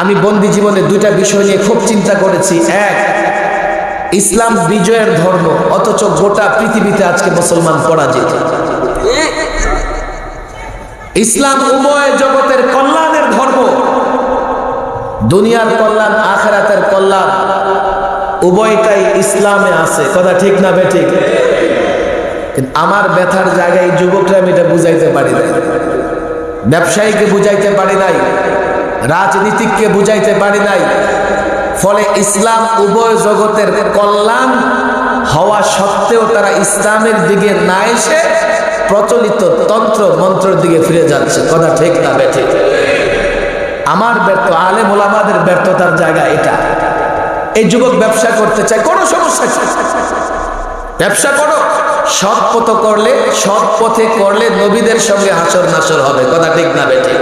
আমি বন্দী জীবনে দুইটা বিষয় নিয়ে খুব চিন্তা করেছি। এক, ইসলাম বিজয়ের ধর্ম, অথচ গোটা পৃথিবীতে আজকে মুসলমান পরাজিত। ইসলাম উভয় জগতের কল্যাণের ধর্ম, দুনিয়ার কল্যাণ আখিরাতের কল্যাণ উভয়টাই ইসলামে আছে। কথা ঠিক না বেঠিক? কিন্তু আমার ব্যথার জায়গায় যুবকরা আমি এটা বুঝাইতে পারি নাই, ব্যবসায়ীকে বুঝাইতে পারি নাই, রাজনীতিককে বুঝাইতে পারি নাই। ফলে ইসলাম উভয় জগতের কল্যাণ হওয়া সত্ত্বেও তারা ইসলামের দিকে না এসে প্রচলিত তন্ত্র মন্ত্রের দিকে ফিরে যাচ্ছে। কথা ঠিক না বেঠিক? আমার ব্যর্থ, আলেম ওলামাদের ব্যর্থতার জায়গা এটা। এই যুবক ব্যবসা করতে চায়, কোনো সমস্যা নেই, ব্যবসা করো, সৎ পথে করলে, সৎ পথে করলে নবীদের সঙ্গে হাসর নাসর হবে। কথা ঠিক না বেঠিক?